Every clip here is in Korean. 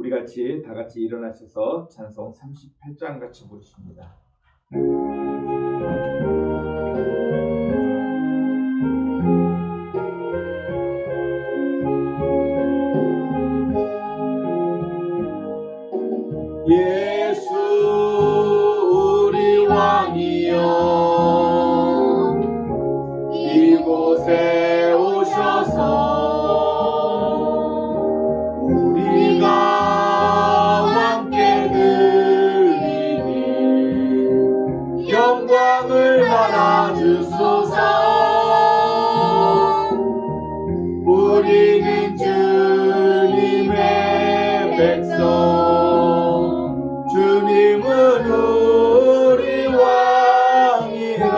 우리 같이 다 같이 일어나셔서 찬송 38장 같이 부르십니다. 예수 우리 왕이여 이곳에 오셔서 우리가 함께 드리니 영광을 받아주소서. 우리는 주님의 백성, 주님은 우리 왕이라.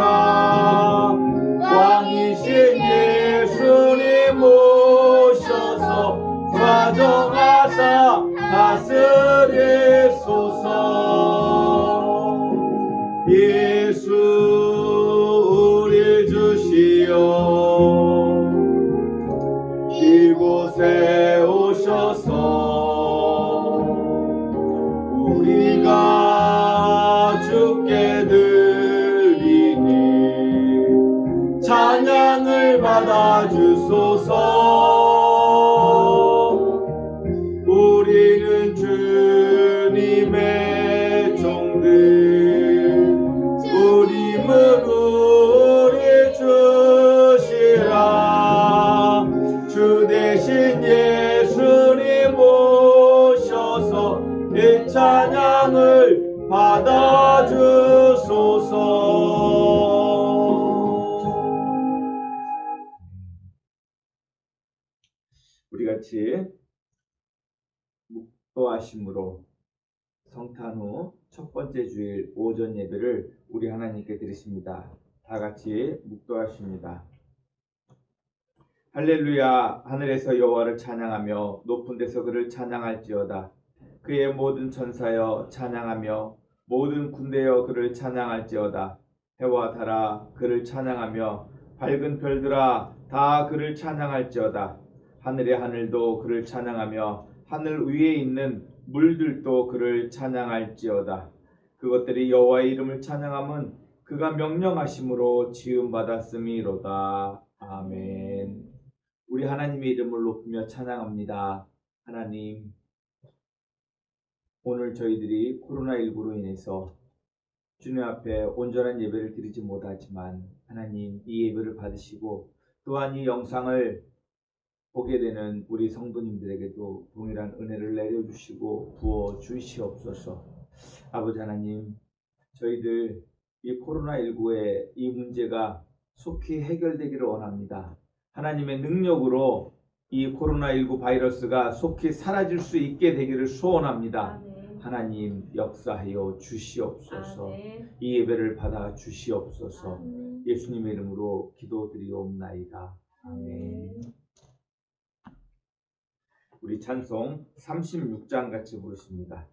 왕이신 예수님 모셔서 좌정하사 다스리소서. 예수 우리 주시여 이곳에 오셔서 우리가 주께 드리니 찬양을 받아주소서. 우리는 주님의 종들, 주님은 우리 주시라. 주 대신 예수님 모셔서 이 찬양을 받아주소서. 우리 같이 묵도하심으로 성탄 후 첫 번째 주일 오전 예배를 우리 하나님께 드리십니다. 다 같이 묵도하십니다. 할렐루야. 하늘에서 여호와를 찬양하며 높은 데서 그를 찬양할지어다. 그의 모든 천사여 찬양하며 모든 군대여 그를 찬양할지어다. 해와 달아 그를 찬양하며 밝은 별들아 다 그를 찬양할지어다. 하늘의 하늘도 그를 찬양하며 하늘 위에 있는 물들도 그를 찬양할지어다. 그것들이 여호와의 이름을 찬양함은 그가 명령하심으로 지음받았음이로다. 아멘. 우리 하나님의 이름을 높이며 찬양합니다. 하나님, 오늘 저희들이 코로나19로 인해서 주님 앞에 온전한 예배를 드리지 못하지만 하나님 이 예배를 받으시고 또한 이 영상을 보게 되는 우리 성도님들에게도 동일한 은혜를 내려주시고 부어주시옵소서. 아버지 하나님, 저희들 이 코로나19의 이 문제가 속히 해결되기를 원합니다. 하나님의 능력으로 이 코로나19 바이러스가 속히 사라질 수 있게 되기를 소원합니다. 아멘. 하나님 역사하여 주시옵소서. 아멘. 이 예배를 받아 주시옵소서. 아멘. 예수님의 이름으로 기도드리옵나이다. 아멘. 우리 찬송 36장 같이 부르십니다.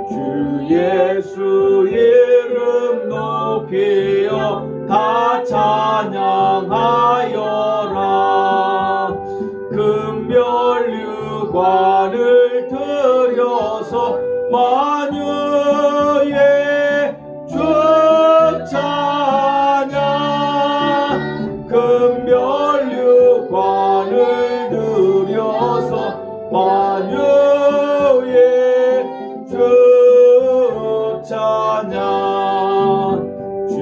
주 예수 이름 높이어 다 찬양하여라. 금면류관을 들여서 만유의 주 찬양. 금면류관을 들여서 만유의 주 찬양. 주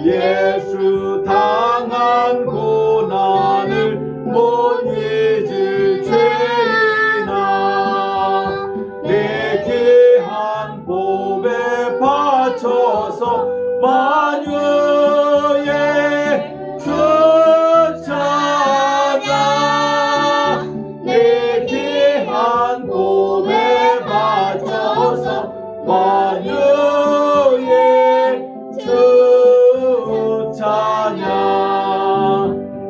예수 당한 고난을 못 잊을 죄인아. 내 귀한 보배 바쳐서 만유의 주 찬양. 내 귀한 보배 바쳐서 만유의 주 찬양.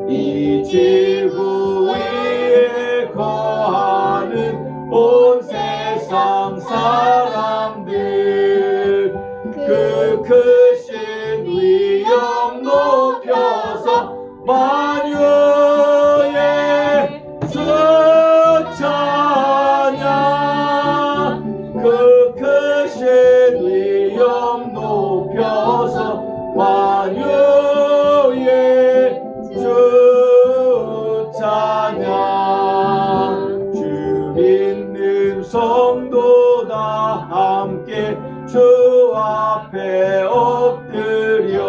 이 지구 위에 거하는 온 세상 사람 모두 다 함께 주 앞에 엎드려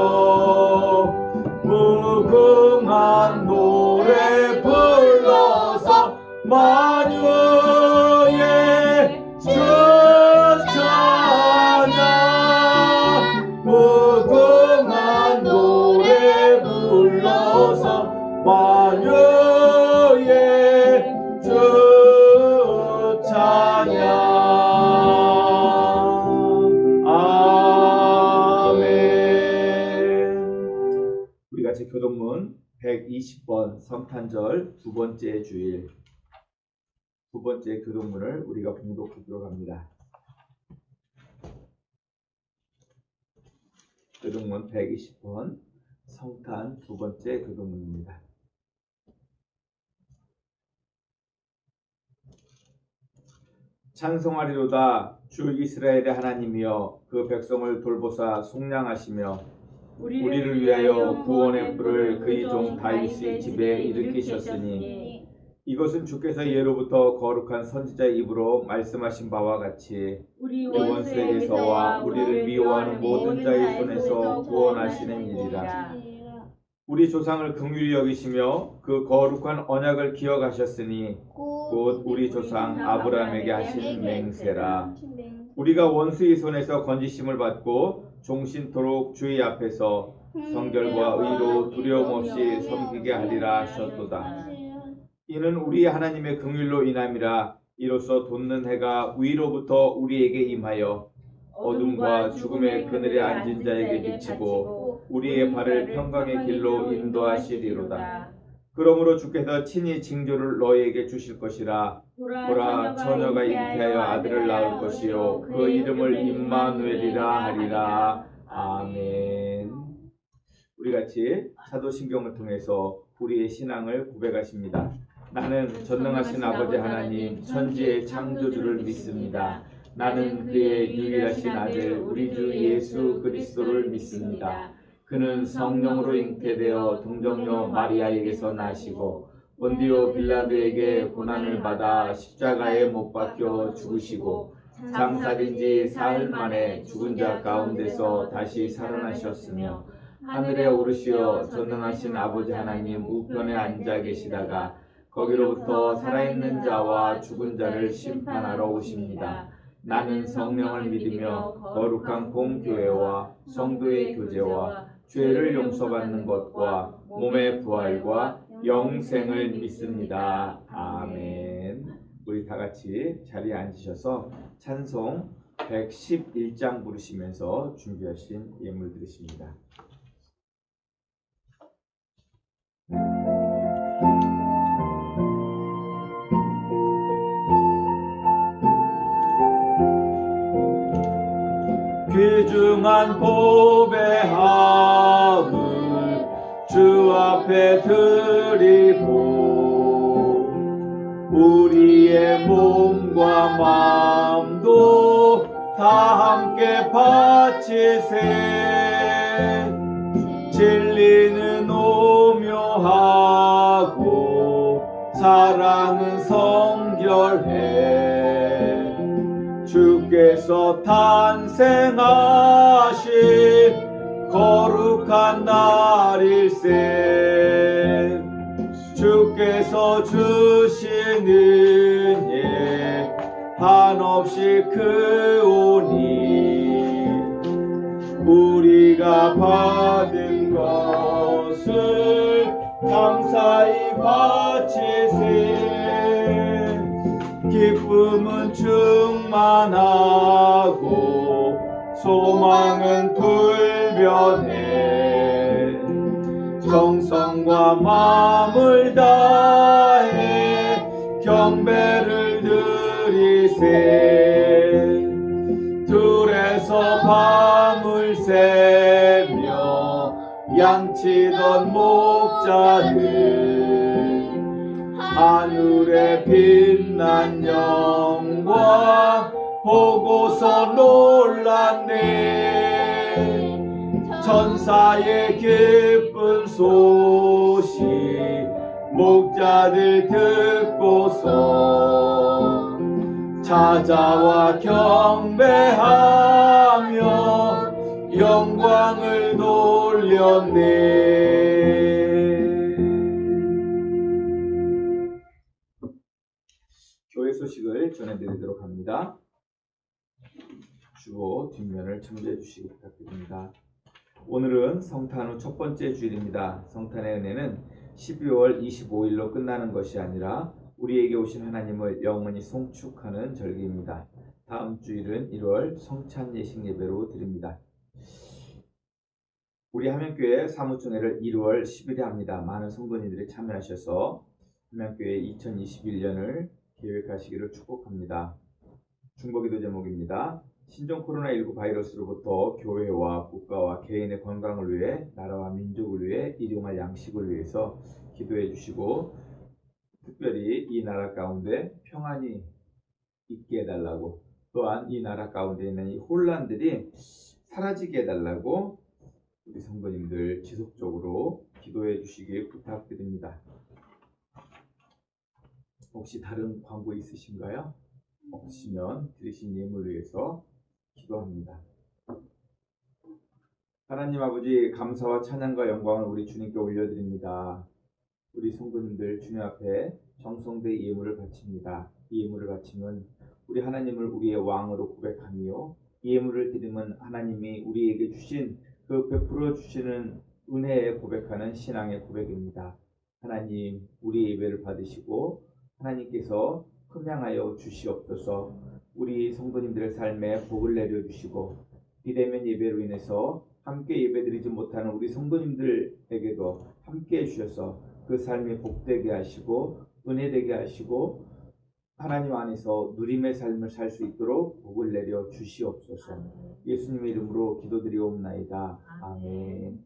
무궁한 노래 불러서 만유의 주 찬양 무궁한 노래 불러서 만유의 주 찬양 아멘. 우리 같이 교동문 120번 성탄절 두 번째 주일 두 번째 교동문을 우리가 봉독하도록 합니다. 교동문 120번 성탄 두 번째 교동문입니다. 찬송하리로다 주 이스라엘의 하나님이여 그 백성을 돌보사 속량하시며 우리를 위하여 구원의 불을 그의 종 다윗의 집에 일으키셨으니 이것은 주께서 예로부터 거룩한 선지자의 입으로 말씀하신 바와 같이 우리 원수에게서와 우리를 미워하는 모든 자의 손에서 구원하시는 일이라. 우리 조상을 긍휼히 여기시며 그 거룩한 언약을 기억하셨으니 곧 우리 조상 아브라함에게 하신 맹세라. 우리가 원수의 손에서 건지심을 받고 종신토록 주의 앞에서 성결과 의로 두려움 없이 섬기게 하리라 하셨도다. 이는 우리 하나님의 긍휼로 인함이라. 이로써 돋는 해가 위로부터 우리에게 임하여 어둠과 죽음의 그늘에 앉은 자에게 비치고 우리의 발을 평강의 길로 인도하시리로다. 그러므로 주께서 친히 징조를 너희에게 주실 것이라. 보라 처녀가 잉태하여 아들을 낳을 것이요 그 이름을 임마누엘이라 하리라. 아멘. 우리 같이 사도신경을 통해서 우리의 신앙을 고백하십니다. 나는 전능하신 아버지 하나님 천지의 창조주를 믿습니다. 나는 그의 유일하신 아들 우리 주 예수 그리스도를 믿습니다. 그는 성령으로 잉태되어 동정녀 마리아에게서 나시고 본디오 빌라도에게 고난을 받아 십자가에 못 박혀 죽으시고 장사된 지 사흘 만에 죽은 자 가운데서 다시 살아나셨으며 하늘에 오르시어 전능하신 아버지 하나님 우편에 앉아 계시다가 거기로부터 살아있는 자와 죽은 자를 심판하러 오십니다. 나는 성령을 믿으며 거룩한 공교회와 성도의 교제와 죄를 용서받는 것과 몸의 부활과 영생을 믿습니다. 아멘. 우리 다 같이 자리에 앉으셔서 찬송 111장 부르시면서 준비하신 예물 드리십니다. 귀중한 보배함을 주 앞에 드리고 우리의 몸과 마음도 다 함께 바치세. 진리는 오묘하고 사랑은 성결해. 주께서 탄생하신 거룩한 날일세. 주께서 주신 은혜 한없이 크오니 우리가 받은 것을 감사히 바치세. 기쁨은 충만하고 소망은 불변해. 정성과 마음을 다해 경배를 드리세. 들에서 밤을 새며 양치던 목자들 하늘에 빛난 영광 보고서 놀랐네. 천사의 기쁜 소식 목자들 듣고서 찾아와 경배하며 영광을 돌렸네. 교회 소식을 전해드리도록 합니다. 주보 뒷면을 참조해 주시기 부탁드립니다. 오늘은 성탄 후 첫 번째 주일입니다. 성탄의 은혜는 12월 25일로 끝나는 것이 아니라 우리에게 오신 하나님을 영원히 송축하는 절기입니다. 다음 주일은 1월 성찬 예식 예배로 드립니다. 우리 함양교회 사무총회를 1월 10일에 합니다. 많은 성도님들이 참여하셔서 함양교회 2021년을 계획하시기를 축복합니다. 중보기도 제목입니다. 신종 코로나19 바이러스로부터 교회와 국가와 개인의 건강을 위해, 나라와 민족을 위해 일용할 양식을 위해서 기도해 주시고, 특별히 이 나라 가운데 평안이 있게 해달라고, 또한 이 나라 가운데 있는 이 혼란들이 사라지게 해달라고 우리 성도님들 지속적으로 기도해 주시길 부탁드립니다. 혹시 다른 광고 있으신가요? 없으시면 드리신 예물을 위해서 기도합니다. 하나님 아버지, 감사와 찬양과 영광을 우리 주님께 올려드립니다. 우리 성도님들 주님 앞에 정성된 예물을 바칩니다. 이 예물을 바치면 우리 하나님을 우리의 왕으로 고백하며, 이 예물을 드리면 하나님이 우리에게 주신 그 베풀어 주시는 은혜에 고백하는 신앙의 고백입니다. 하나님, 우리 예배를 받으시고 하나님께서 흠양하여 주시옵소서. 우리 성도님들의 삶에 복을 내려주시고, 비대면 예배로 인해서 함께 예배드리지 못하는 우리 성도님들에게도 함께 해주셔서 그 삶이 복되게 하시고 은혜되게 하시고 하나님 안에서 누림의 삶을 살 수 있도록 복을 내려 주시옵소서. 예수님의 이름으로 기도드리옵나이다. 아멘.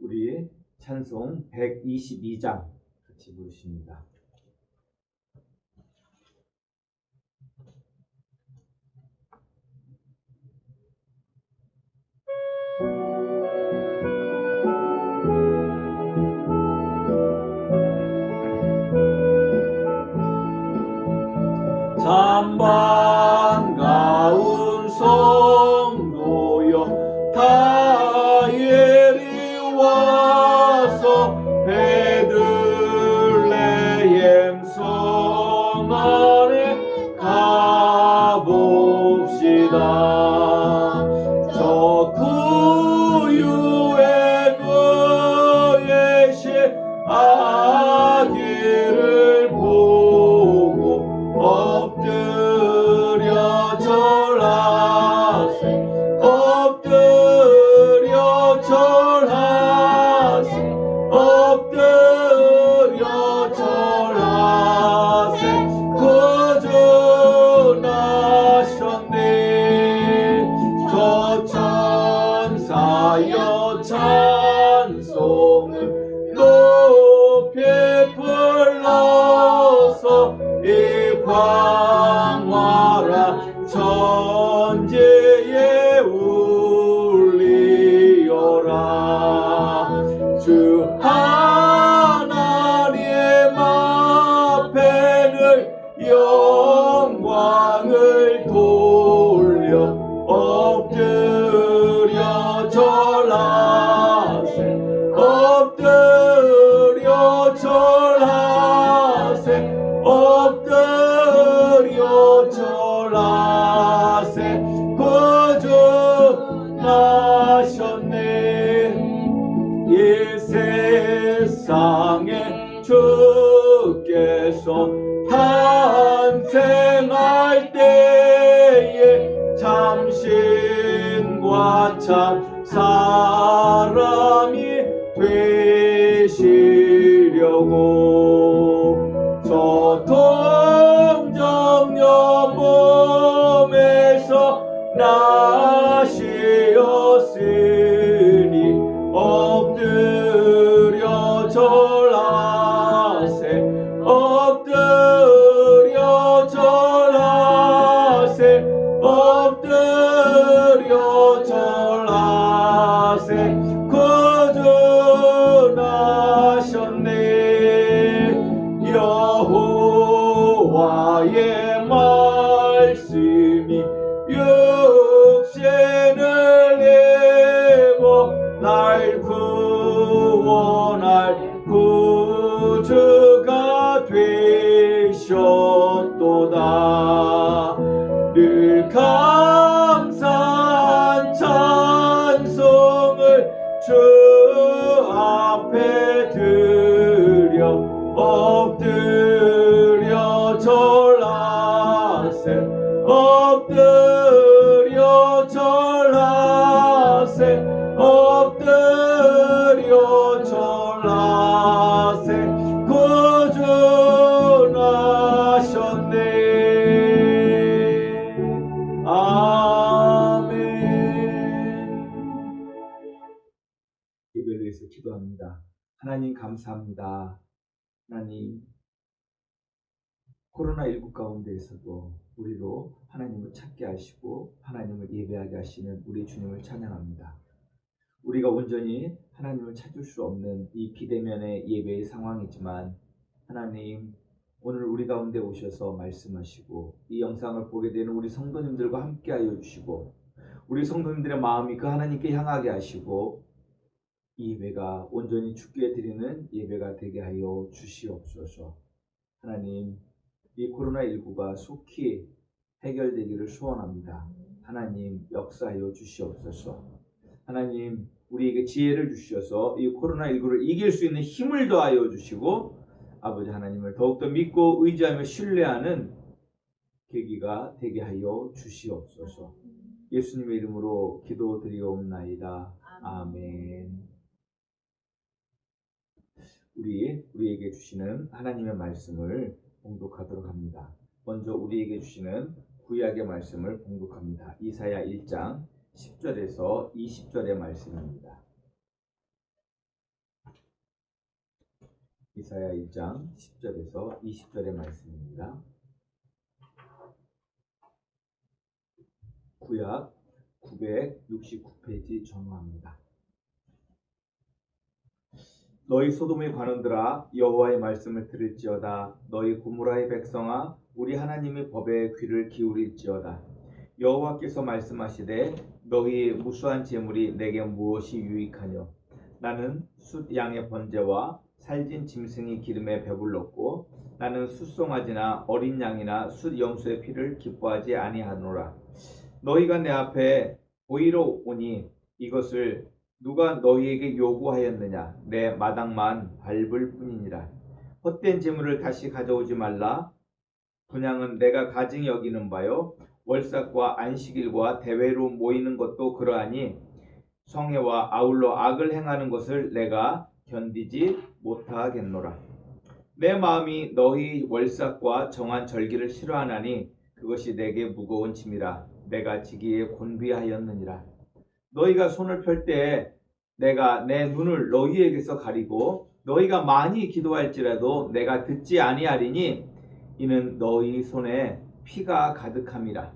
우리 찬송 122장 같이 부르십니다. 참 반가운 성도여, 다 예리 와서 베들레헴 성 안에 가봅시다. 저 구유에 계신 아기를 보고 엎드려 절하세, 엎드려 절하세, 엎드려 절하세. 거저나셨네. 저 천사여 찬송을 높이 불러서 이 광활한 천지에 울리어라. 주 하나님 앞에는 영광을 돌려 엎드려 절하세, 엎드려 절하세, 엎드려 절하세. 거저나셨네. 이 세상에 주께서 탄생할 때에 참신과 참 사람이 되시려고 저 동정녀 몸에서 나시었으니 엎드려 절하세, 엎드려 절하세, 엎드려 절하세. 거저나셨네. 구주가 되셨도다. 늘 감사한 찬송을 주 앞에 드려 엎드려 절하세 엎드려 절하세 엎드려 절하세 구주나셨네. 아멘. 예배를 위해서 기도합니다. 하나님 감사합니다. 하나님 코로나19 가운데에서도 우리로 하나님을 찾게 하시고 하나님을 예배하게 하시는 우리 주님을 찬양합니다. 우리가 온전히 하나님을 찾을 수 없는 이 비대면의 예배의 상황이지만 하나님 오늘 우리 가운데 오셔서 말씀하시고 이 영상을 보게 되는 우리 성도님들과 함께하여 주시고 우리 성도님들의 마음이 그 하나님께 향하게 하시고 이 예배가 온전히 주께 드리는 예배가 되게 하여 주시옵소서. 하나님 이 코로나19가 속히 해결되기를 소원합니다. 하나님 역사하여 주시옵소서. 하나님 우리에게 지혜를 주셔서 이 코로나19를 이길 수 있는 힘을 더하여 주시고 아버지 하나님을 더욱더 믿고 의지하며 신뢰하는 계기가 되게 하여 주시옵소서. 예수님의 이름으로 기도드리옵나이다. 아멘. 우리에게 주시는 하나님의 말씀을 봉독하도록 합니다. 먼저 우리에게 주시는 구약의 말씀을 봉독합니다. 이사야 1장 10절에서 20절의 말씀입니다. 이사야 1장 10절에서 20절의 말씀입니다. 구약 969페이지 전후합니다. 너희 소돔의 관원들아 여호와의 말씀을 들을지어다. 너희 고모라의 백성아 우리 하나님의 법에 귀를 기울일지어다. 여호와께서 말씀하시되 너희의 무수한 재물이 내게 무엇이 유익하뇨. 나는 숫 양의 번제와 살진 짐승이 기름에 배불렀고 나는 숫송아지나 어린 양이나 숫 염소의 피를 기뻐하지 아니하노라. 너희가 내 앞에 보이러 오니 이것을 누가 너희에게 요구하였느냐. 내 마당만 밟을 뿐이니라. 헛된 재물을 다시 가져오지 말라. 분향은 내가 가증히 여기는 바요. 월삭과 안식일과 대회로 모이는 것도 그러하니 성회와 아울러 악을 행하는 것을 내가 견디지 못하겠노라. 내 마음이 너희 월삭과 정한 절기를 싫어하나니 그것이 내게 무거운 짐이라. 내가 지기에 곤비하였느니라. 너희가 손을 펼 때에 내가 내 눈을 너희에게서 가리고 너희가 많이 기도할지라도 내가 듣지 아니하리니 이는 너희 손에 피가 가득함이라.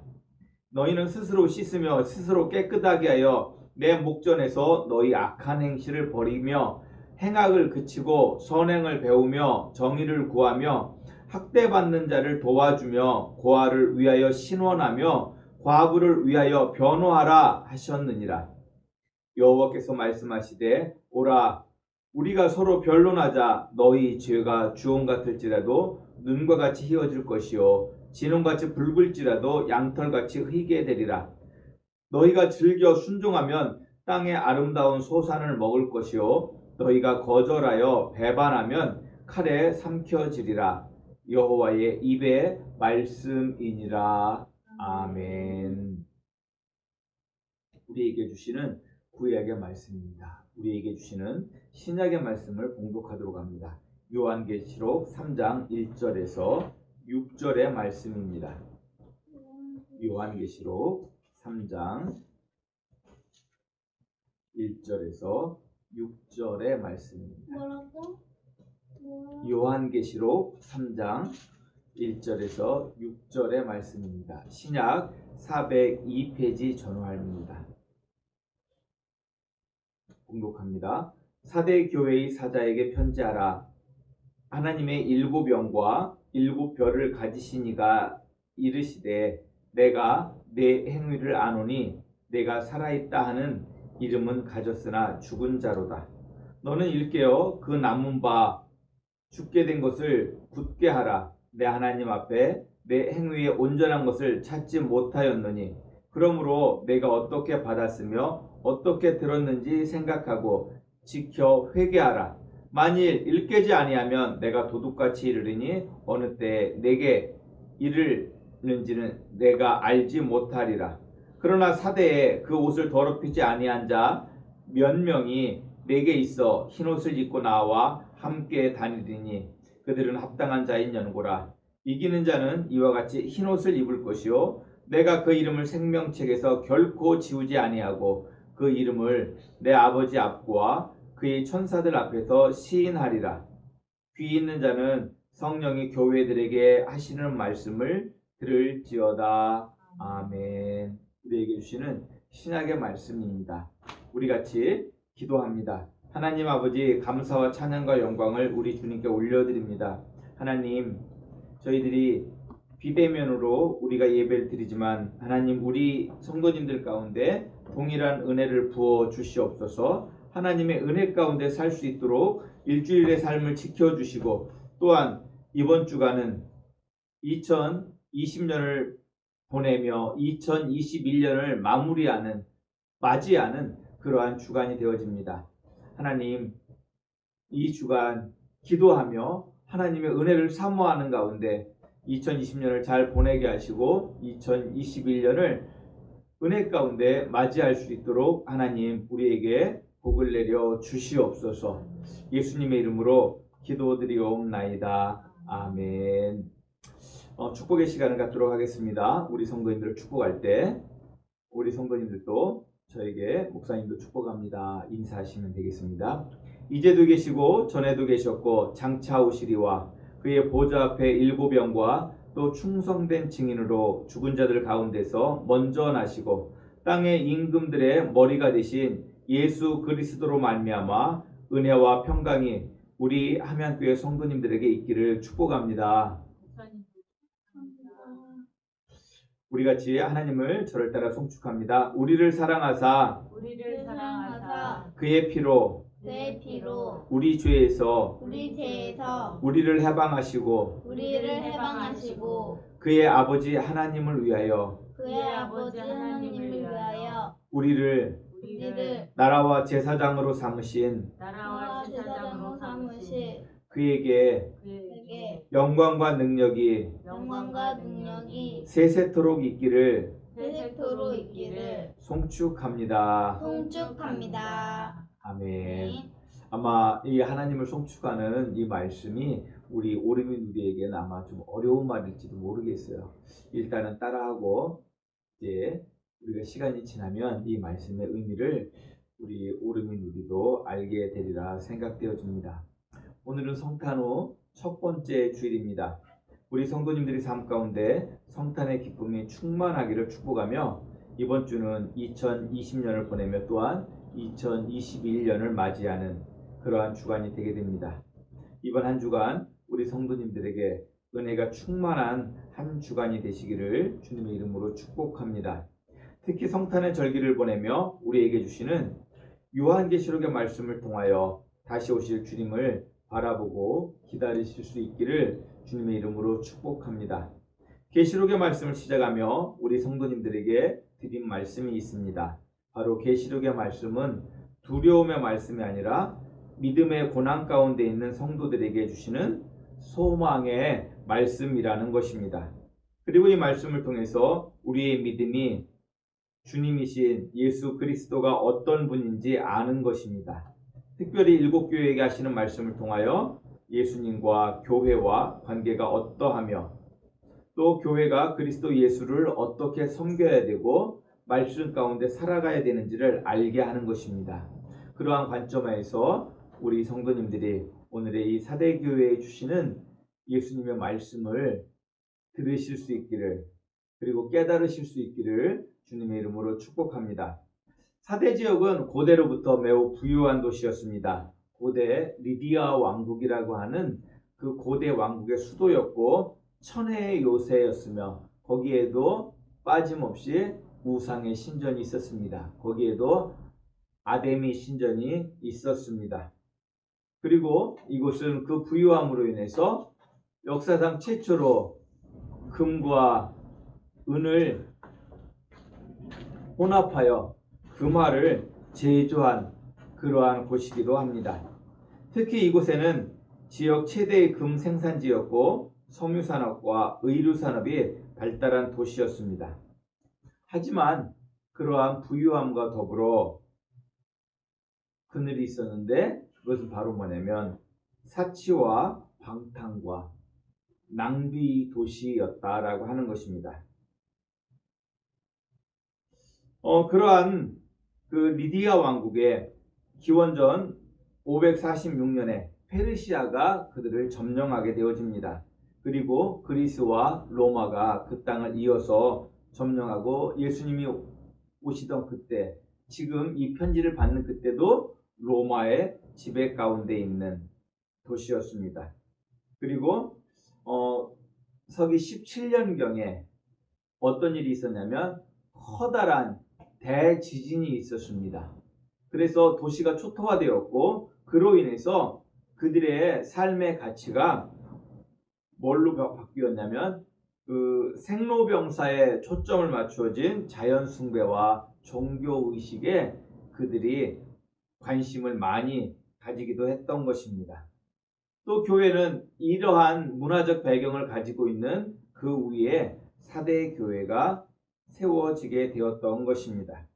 너희는 스스로 씻으며 스스로 깨끗하게 하여 내 목전에서 너희 악한 행실을 버리며 행악을 그치고 선행을 배우며 정의를 구하며 학대받는 자를 도와주며 고아를 위하여 신원하며 과부를 위하여 변호하라 하셨느니라. 여호와께서 말씀하시되 오라 우리가 서로 변론하자. 너희 죄가 주홍 같을지라도 눈과 같이 희어질 것이요 진홍같이 붉을지라도 양털같이 희게 되리라. 너희가 즐겨 순종하면 땅의 아름다운 소산을 먹을 것이요 너희가 거절하여 배반하면 칼에 삼켜지리라. 여호와의 입의 말씀이니라. 아멘. 우리에게 주시는 구약의 말씀입니다. 우리에게 주시는 신약의 말씀을 봉독하도록 합니다. 요한계시록 3장 1절에서 6절의 말씀입니다. 요한계시록 3장 1절에서 6절의 말씀입니다. 뭐라고? 요한계시록 3장 1절에서 6절의 말씀입니다. 신약 402페이지 전후합니다. 봉독합니다. 사대 교회의 사자에게 편지하라. 하나님의 일곱 영과 일곱 별을 가지신 이가 이르시되 내가 내 행위를 아노니 내가 살아있다 하는 이름은 가졌으나 죽은 자로다. 너는 일깨어 그 남은 바 죽게 된 것을 굳게 하라. 내 하나님 앞에 내 행위의 온전한 것을 찾지 못하였노니 그러므로 내가 어떻게 받았으며 어떻게 들었는지 생각하고 지켜 회개하라. 만일 일깨지 아니하면 내가 도둑같이 이르리니 어느 때 내게 이르는지는 내가 알지 못하리라. 그러나 사대에 그 옷을 더럽히지 아니한 자 몇 명이 내게 있어 흰옷을 입고 나와 함께 다니리니 그들은 합당한 자인 연고라. 이기는 자는 이와 같이 흰옷을 입을 것이요 내가 그 이름을 생명책에서 결코 지우지 아니하고 그 이름을 내 아버지 앞과 그의 천사들 앞에서 시인하리라. 귀 있는 자는 성령이 교회들에게 하시는 말씀을 들을지어다. 아멘. 우리에게 주시는 신약의 말씀입니다. 우리 같이 기도합니다. 하나님 아버지, 감사와 찬양과 영광을 우리 주님께 올려드립니다. 하나님, 저희들이 비대면으로 우리가 예배를 드리지만 하나님, 우리 성도님들 가운데 동일한 은혜를 부어 주시옵소서. 하나님의 은혜 가운데 살 수 있도록 일주일의 삶을 지켜주시고, 또한 이번 주간은 2020년을 보내며 2021년을 맞이하는 그러한 주간이 되어집니다. 하나님, 이 주간 기도하며 하나님의 은혜를 사모하는 가운데 2020년을 잘 보내게 하시고 2021년을 은혜 가운데 맞이할 수 있도록 하나님 우리에게 복을 내려 주시옵소서. 예수님의 이름으로 기도드리옵나이다. 아멘. 축복의 시간을 갖도록 하겠습니다. 우리 성도님들 축복할 때 우리 성도님들도 저에게 목사님도 축복합니다. 인사하시면 되겠습니다. 이제도 계시고 전에도 계셨고 장차 오시리와 그의 보좌 앞에 일곱 영과 또 충성된 증인으로 죽은 자들 가운데서 먼저 나시고 땅의 임금들의 머리가 되신 예수 그리스도로 말미암아 은혜와 평강이 우리 함양교회 성도님들에게 있기를 축복합니다. 우리 같이 하나님을 저를 따라 송축합니다. 우리를 사랑하사 그의 피로 우리 죄에서 우리를 해방하시고 그의 아버지 하나님을 위하여 우리를 나라와 제사장으로 삼으신 그에게 영광과 능력이 세세토록 있기를 송축합니다. 아멘. 아마 이 하나님을 송축하는 이 말씀이 우리 오르민 우리에게는 아마 좀 어려운 말일지도 모르겠어요. 일단은 따라하고 이제 우리가 시간이 지나면 이 말씀의 의미를 우리 오르민 우리도 알게 되리라 생각되어집니다. 오늘은 성탄 후 첫 번째 주일입니다. 우리 성도님들이 삶 가운데 성탄의 기쁨이 충만하기를 축복하며 이번 주는 2020년을 보내며 또한 2021년을 맞이하는 그러한 주간이 되게 됩니다. 이번 한 주간 우리 성도님들에게 은혜가 충만한 한 주간이 되시기를 주님의 이름으로 축복합니다. 특히 성탄의 절기를 보내며 우리에게 주시는 요한계시록의 말씀을 통하여 다시 오실 주님을 바라보고 기다리실 수 있기를 주님의 이름으로 축복합니다. 계시록의 말씀을 시작하며 우리 성도님들에게 드린 말씀이 있습니다. 바로 계시록의 말씀은 두려움의 말씀이 아니라 믿음의 고난 가운데 있는 성도들에게 주시는 소망의 말씀이라는 것입니다. 그리고 이 말씀을 통해서 우리의 믿음이 주님이신 예수 그리스도가 어떤 분인지 아는 것입니다. 특별히 일곱 교회에게 하시는 말씀을 통하여 예수님과 교회와 관계가 어떠하며 또 교회가 그리스도 예수를 어떻게 섬겨야 되고 말씀 가운데 살아가야 되는지를 알게 하는 것입니다. 그러한 관점에서 우리 성도님들이 오늘의 이 사대교회에 주시는 예수님의 말씀을 들으실 수 있기를 그리고 깨달으실 수 있기를 주님의 이름으로 축복합니다. 사대 지역은 고대로부터 매우 부유한 도시였습니다. 고대 리디아 왕국이라고 하는 그 고대 왕국의 수도였고 천혜의 요새였으며 거기에도 빠짐없이 우상의 신전이 있었습니다. 거기에도 아데미 신전이 있었습니다. 그리고 이곳은 그 부유함으로 인해서 역사상 최초로 금과 은을 혼합하여 금화를 제조한 그러한 곳이기도 합니다. 특히 이곳에는 지역 최대의 금 생산지였고 섬유산업과 의류산업이 발달한 도시였습니다. 하지만 그러한 부유함과 더불어 그늘이 있었는데 그것은 바로 뭐냐면 사치와 방탕과 낭비 도시였다라고 하는 것입니다. 그러한 그 리디아 왕국의 기원전 546년에 페르시아가 그들을 점령하게 되어집니다. 그리고 그리스와 로마가 그 땅을 이어서 점령하고 예수님이 오시던 그때, 지금 이 편지를 받는 그때도 로마의 지배 가운데 있는 도시였습니다. 그리고 서기 17년경에 어떤 일이 있었냐면 커다란 대지진이 있었습니다. 그래서 도시가 초토화되었고 그로 인해서 그들의 삶의 가치가 뭘로 바뀌었냐면 그 생로병사에 초점을 맞추어진 자연숭배와 종교의식에 그들이 관심을 많이 가지기도 했던 것입니다. 또 교회는 이러한 문화적 배경을 가지고 있는 그 위에 사대 교회가 세워지게 되었던 것입니다.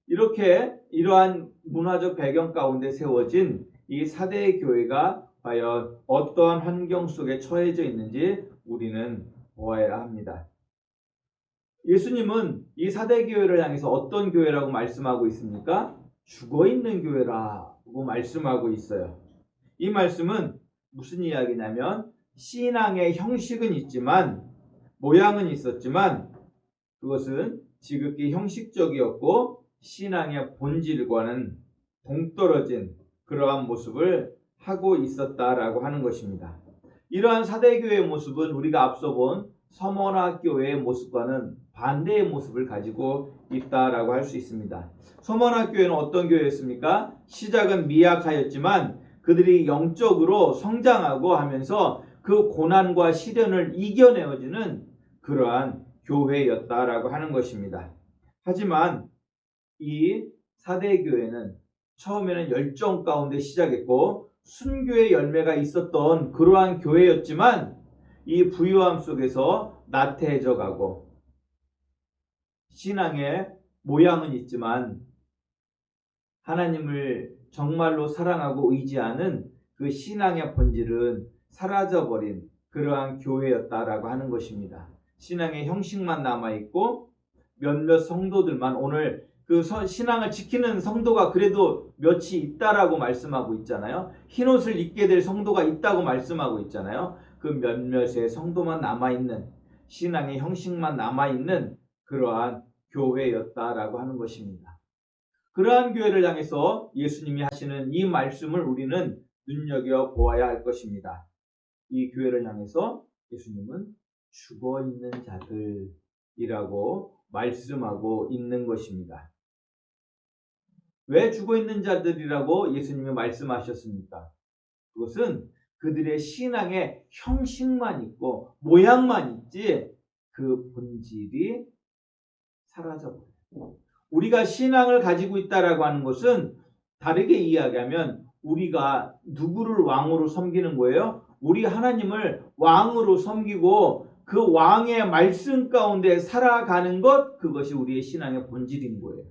이렇게 이러한 문화적 배경 가운데 세워진 이 사대 교회가 과연 어떠한 환경 속에 처해져 있는지 우리는 보아야 합니다. 예수님은 이 사대 교회를 향해서 어떤 교회라고 말씀하고 있습니까? 죽어있는 교회라고 말씀하고 있어요. 이 말씀은 무슨 이야기냐면 신앙의 형식은 있지만 모양은 있었지만 그것은 지극히 형식적이었고 신앙의 본질과는 동떨어진 그러한 모습을 하고 있었다라고 하는 것입니다. 이러한 사대교회의 모습은 우리가 앞서 본 서머나교회의 모습과는 반대의 모습을 가지고 있다라고 할 수 있습니다. 서머나교회는 어떤 교회였습니까? 시작은 미약하였지만 그들이 영적으로 성장하고 하면서 그 고난과 시련을 이겨내어지는 그러한 교회였다라고 하는 것입니다. 하지만 이 사대교회는 처음에는 열정 가운데 시작했고 순교의 열매가 있었던 그러한 교회였지만 이 부유함 속에서 나태해져 가고 신앙의 모양은 있지만 하나님을 정말로 사랑하고 의지하는 그 신앙의 본질은 사라져버린 그러한 교회였다라고 하는 것입니다. 신앙의 형식만 남아있고 몇몇 성도들만, 오늘 그 신앙을 지키는 성도가 그래도 몇이 있다라고 말씀하고 있잖아요. 흰옷을 입게 될 성도가 있다고 말씀하고 있잖아요. 그 몇몇의 성도만 남아있는, 신앙의 형식만 남아있는 그러한 교회였다라고 하는 것입니다. 그러한 교회를 향해서 예수님이 하시는 이 말씀을 우리는 눈여겨보아야 할 것입니다. 이 교회를 향해서 예수님은 죽어있는 자들이라고 말씀하고 있는 것입니다. 왜 죽어있는 자들이라고 예수님이 말씀하셨습니까? 그것은 그들의 신앙의 형식만 있고 모양만 있지 그 본질이 사라져버려요. 우리가 신앙을 가지고 있다라고 하는 것은 다르게 이야기하면 우리가 누구를 왕으로 섬기는 거예요? 우리 하나님을 왕으로 섬기고 그 왕의 말씀 가운데 살아가는 것, 그것이 우리의 신앙의 본질인 거예요.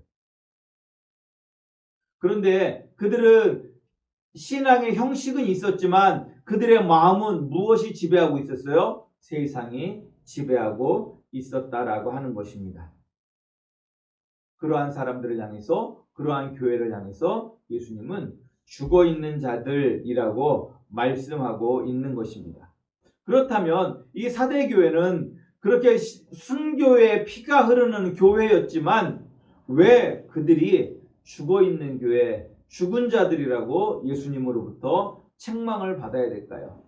그런데 그들은 신앙의 형식은 있었지만 그들의 마음은 무엇이 지배하고 있었어요? 세상이 지배하고 있었다라고 하는 것입니다. 그러한 사람들을 향해서, 그러한 교회를 향해서 예수님은 죽어있는 자들이라고 말씀하고 있는 것입니다. 그렇다면 이 사대교회는 그렇게 순교의 피가 흐르는 교회였지만 왜 그들이 죽어있는 교회, 죽은 자들이라고 예수님으로부터 책망을 받아야 될까요?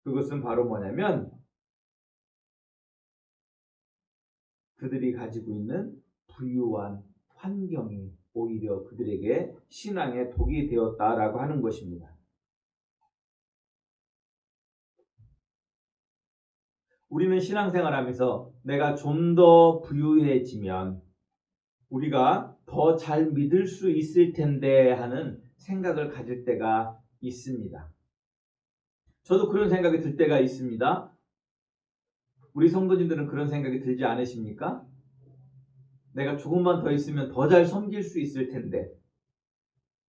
그것은 바로 뭐냐면 그들이 가지고 있는 부유한 환경이 오히려 그들에게 신앙의 독이 되었다라고 하는 것입니다. 우리는 신앙생활하면서 내가 좀 더 부유해지면 우리가 더 잘 믿을 수 있을 텐데 하는 생각을 가질 때가 있습니다. 저도 그런 생각이 들 때가 있습니다. 우리 성도님들은 그런 생각이 들지 않으십니까? 내가 조금만 더 있으면 더 잘 섬길 수 있을 텐데.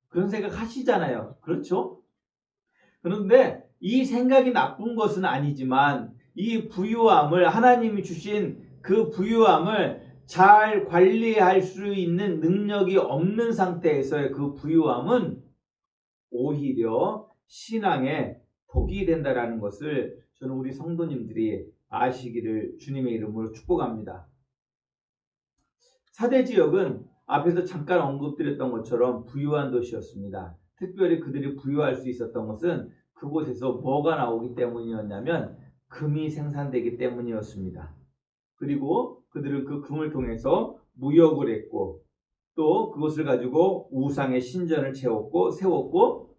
그런 생각 하시잖아요. 그렇죠? 그런데 이 생각이 나쁜 것은 아니지만 이 부유함을 하나님이 주신 그 부유함을 잘 관리할 수 있는 능력이 없는 상태에서의 그 부유함은 오히려 신앙의 독이 된다라는 것을 저는 우리 성도님들이 아시기를 주님의 이름으로 축복합니다. 사대 지역은 앞에서 잠깐 언급드렸던 것처럼 부유한 도시였습니다. 특별히 그들이 부유할 수 있었던 것은 그곳에서 뭐가 나오기 때문이었냐면 금이 생산되기 때문이었습니다. 그리고 그들은 그 금을 통해서 무역을 했고 또 그것을 가지고 우상의 신전을 세웠고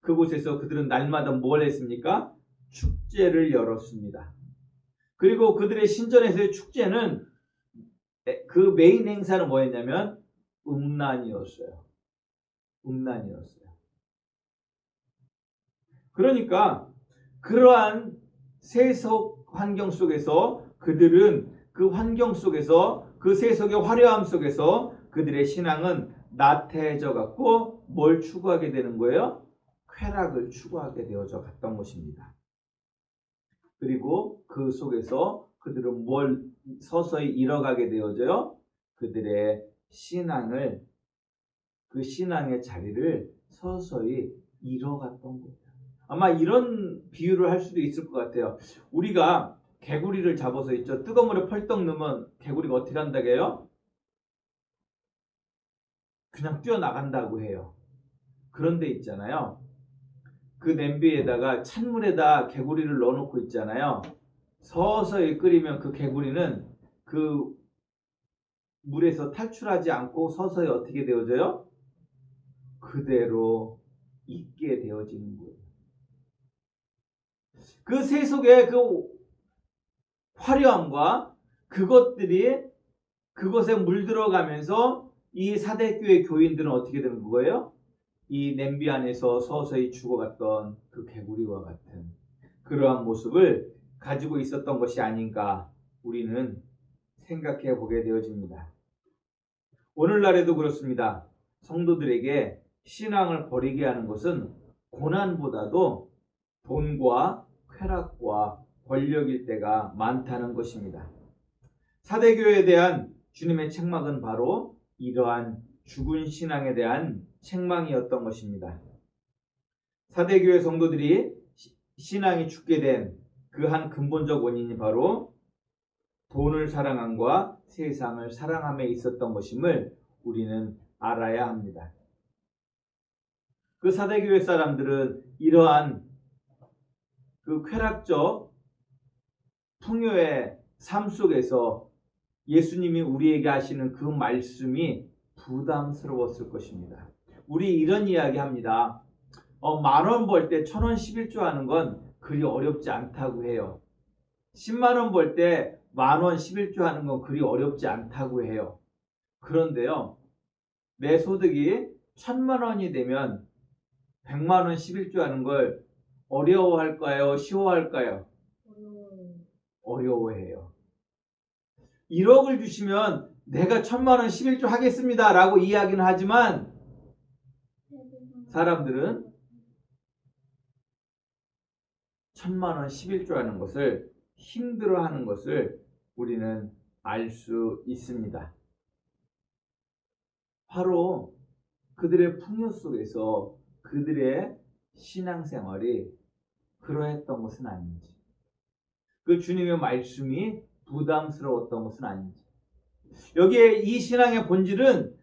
그곳에서 그들은 날마다 뭘 했습니까? 축제를 열었습니다. 그리고 그들의 신전에서의 축제는 그 메인 행사는 뭐였냐면 음란이었어요. 음란이었어요. 그러니까 그러한 세속 환경 속에서 그들은 그 환경 속에서 그 세속의 화려함 속에서 그들의 신앙은 나태해져 갖고 뭘 추구하게 되는 거예요? 쾌락을 추구하게 되어져 갔던 것입니다. 그리고 그 속에서 그들은 뭘 서서히 잃어가게 되어져요? 그들의 신앙을 그 신앙의 자리를 서서히 잃어갔던 거예요. 아마 이런 비유를 할 수도 있을 것 같아요. 우리가 개구리를 잡아서 있죠. 뜨거운 물에 펄떡 넣으면 개구리가 어떻게 한다고 해요? 그냥 뛰어나간다고 해요. 그런데 있잖아요. 그 냄비에다가 찬물에다 개구리를 넣어놓고 있잖아요. 서서히 끓이면 그 개구리는 그 물에서 탈출하지 않고 서서히 어떻게 되어져요? 그대로 있게 되어지는 거예요. 그 세속의 그 화려함과 그것들이 그것에 물들어가면서 이 사대교회 교인들은 어떻게 되는 거예요? 이 냄비 안에서 서서히 죽어갔던 그 개구리와 같은 그러한 모습을 가지고 있었던 것이 아닌가 우리는 생각해 보게 되어집니다. 오늘날에도 그렇습니다. 성도들에게 신앙을 버리게 하는 것은 고난보다도 돈과 쾌락과 권력일 때가 많다는 것입니다. 사대교회에 대한 주님의 책망은 바로 이러한 죽은 신앙에 대한 책망이었던 것입니다. 사대교회 성도들이 신앙이 죽게 된 그 한 근본적 원인이 바로 돈을 사랑함과 세상을 사랑함에 있었던 것임을 우리는 알아야 합니다. 그 사대교회 사람들은 이러한 그 쾌락적 풍요의 삶 속에서 예수님이 우리에게 하시는 그 말씀이 부담스러웠을 것입니다. 우리 이런 이야기 합니다. 10,000원 벌 때 1,000원 11조 하는 건 그리 어렵지 않다고 해요. 10만 원 벌 때 10,000원 11조 하는 건 그리 어렵지 않다고 해요. 그런데요, 내 소득이 1,000만 원이 되면 100만 원 11조 하는 걸 어려워할까요? 쉬워할까요? 어려워해요. 1억을 주시면 내가 1,000만 원 11조 하겠습니다 라고 이야기는 하지만 사람들은 1,000만 원 11조 하는 것을 힘들어하는 것을 우리는 알 수 있습니다. 바로 그들의 풍요 속에서 그들의 신앙생활이 그러했던 것은 아닌지, 그 주님의 말씀이 부담스러웠던 것은 아닌지, 여기에 이 신앙의 본질은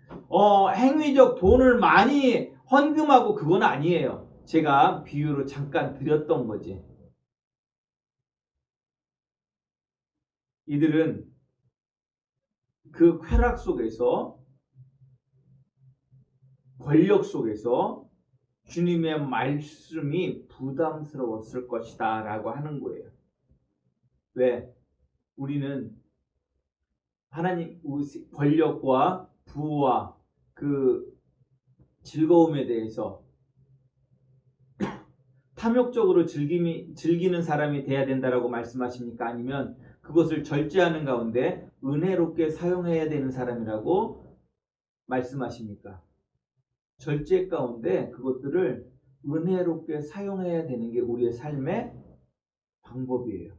행위적 돈을 많이 헌금하고 그건 아니에요. 제가 비유로 잠깐 드렸던 거지. 이들은 그 쾌락 속에서 권력 속에서 주님의 말씀이 부담스러웠을 것이다 라고 하는 거예요. 왜? 우리는 하나님 권력과 부와 그 즐거움에 대해서 탐욕적으로 즐기는 사람이 돼야 된다라고 말씀하십니까? 아니면 그것을 절제하는 가운데 은혜롭게 사용해야 되는 사람이라고 말씀하십니까? 절제 가운데 그것들을 은혜롭게 사용해야 되는 게 우리의 삶의 방법이에요.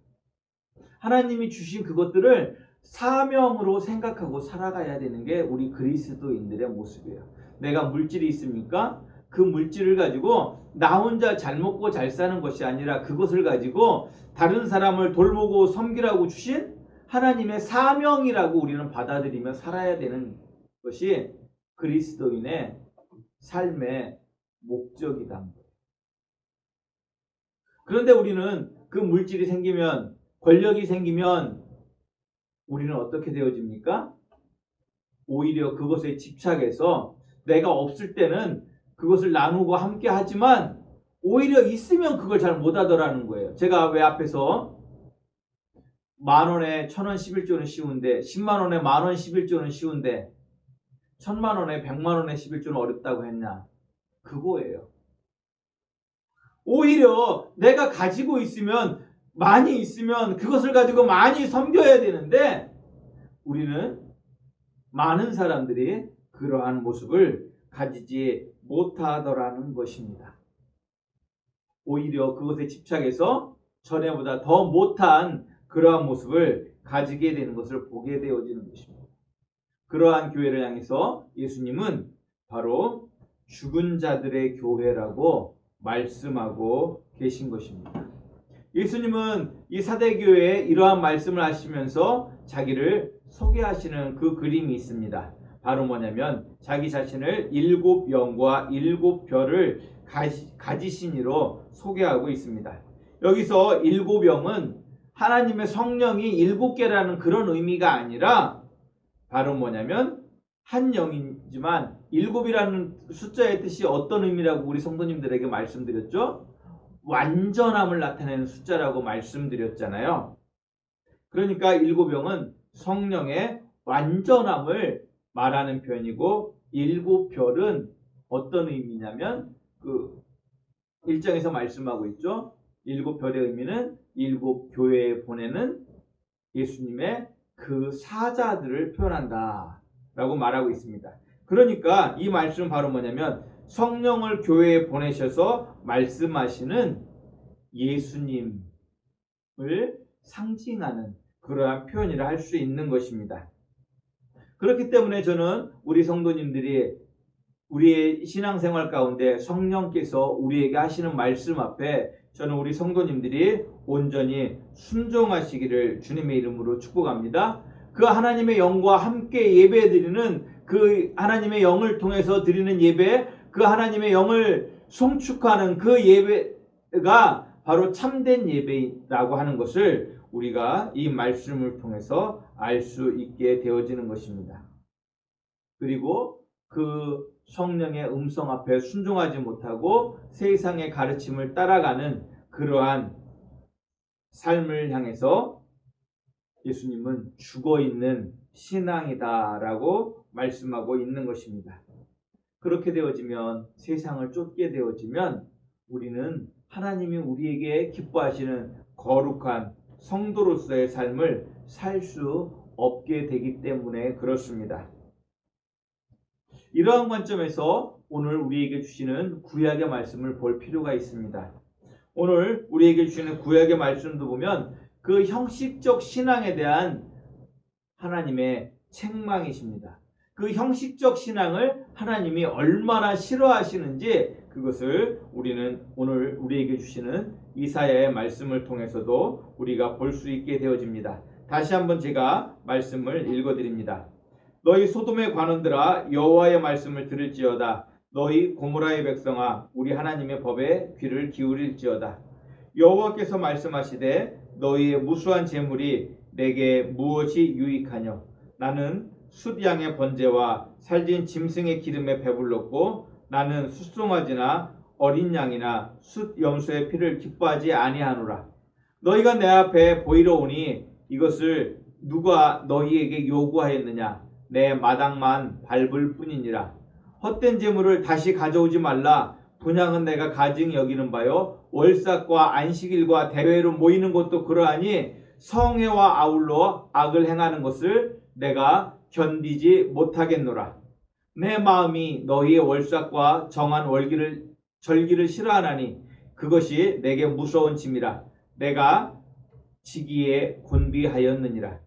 하나님이 주신 그것들을 사명으로 생각하고 살아가야 되는 게 우리 그리스도인들의 모습이에요. 내가 물질이 있습니까? 그 물질을 가지고 나 혼자 잘 먹고 잘 사는 것이 아니라 그것을 가지고 다른 사람을 돌보고 섬기라고 주신 하나님의 사명이라고 우리는 받아들이며 살아야 되는 것이 그리스도인의 삶의 목적이다. 그런데 우리는 그 물질이 생기면, 권력이 생기면 우리는 어떻게 되어집니까? 오히려 그것에 집착해서 내가 없을 때는 그것을 나누고 함께 하지만 오히려 있으면 그걸 잘 못하더라는 거예요. 제가 왜 앞에서 10,000원에 1,000원 11조는 쉬운데 10만원에 10,000원 11조는 쉬운데 1,000만원에 100만원에 11조는 어렵다고 했냐? 그거예요. 오히려 내가 가지고 있으면, 많이 있으면 그것을 가지고 많이 섬겨야 되는데 우리는 많은 사람들이 그러한 모습을 가지지 못하더라는 것입니다. 오히려 그것에 집착해서 전에보다 더 못한 그러한 모습을 가지게 되는 것을 보게 되어지는 것입니다. 그러한 교회를 향해서 예수님은 바로 죽은 자들의 교회라고 말씀하고 계신 것입니다. 예수님은 이 사대교회에 이러한 말씀을 하시면서 자기를 소개하시는 그 그림이 있습니다. 바로 뭐냐면 자기 자신을 7영과 7별을 가지신 이로 소개하고 있습니다. 여기서 7영은 하나님의 성령이 7개라는 그런 의미가 아니라 바로 뭐냐면 한 영이지만 7이라는 숫자의 뜻이 어떤 의미라고 우리 성도님들에게 말씀드렸죠? 완전함을 나타내는 숫자라고 말씀드렸잖아요. 그러니까 7영은 성령의 완전함을 말하는 표현이고 7별은 어떤 의미냐면 그 1장에서 말씀하고 있죠. 7별의 의미는 7교회에 보내는 예수님의 그 사자들을 표현한다 라고 말하고 있습니다. 그러니까 이 말씀은 바로 뭐냐면 성령을 교회에 보내셔서 말씀하시는 예수님을 상징하는 그러한 표현이라 할 수 있는 것입니다. 그렇기 때문에 저는 우리 성도님들이 우리의 신앙생활 가운데 성령께서 우리에게 하시는 말씀 앞에 저는 우리 성도님들이 온전히 순종하시기를 주님의 이름으로 축복합니다. 그 하나님의 영과 함께 예배드리는 그 하나님의 영을 통해서 드리는 예배, 그 하나님의 영을 송축하는 그 예배가 바로 참된 예배라고 하는 것을 우리가 이 말씀을 통해서 알 수 있게 되어지는 것입니다. 그리고 그 성령의 음성 앞에 순종하지 못하고 세상의 가르침을 따라가는 그러한 삶을 향해서 예수님은 죽어있는 신앙이다라고 말씀하고 있는 것입니다. 그렇게 되어지면, 세상을 쫓게 되어지면 우리는 하나님이 우리에게 기뻐하시는 거룩한 성도로서의 삶을 살 수 없게 되기 때문에 그렇습니다. 이러한 관점에서 오늘 우리에게 주시는 구약의 말씀을 볼 필요가 있습니다. 오늘 우리에게 주시는 구약의 말씀도 보면 그 형식적 신앙에 대한 하나님의 책망이십니다. 그 형식적 신앙을 하나님이 얼마나 싫어하시는지 그것을 우리는 오늘 우리에게 주시는 이사야의 말씀을 통해서도 우리가 볼 수 있게 되어집니다. 다시 한번 제가 말씀을 읽어드립니다. 너희 소돔의 관원들아 여호와의 말씀을 들을지어다. 너희 고모라의 백성아 우리 하나님의 법에 귀를 기울일지어다. 여호와께서 말씀하시되 너희의 무수한 재물이 내게 무엇이 유익하뇨? 나는 숫양의 번제와 살진 짐승의 기름에 배불렀고 나는 숫송아지나 어린 양이나 숫 염소의 피를 기뻐하지 아니하노라. 너희가 내 앞에 보이러 오니 이것을 누가 너희에게 요구하였느냐? 내 마당만 밟을 뿐이니라. 헛된 재물을 다시 가져오지 말라. 분향은 내가 가증히 여기는 바요. 월삭과 안식일과 대회로 모이는 것도 그러하니 성회와 아울러 악을 행하는 것을 내가 견디지 못하겠노라. 내 마음이 너희의 월삭과 정한 절기를 싫어하나니 그것이 내게 무서운 짐이라. 내가 지기에 곤비하였느니라.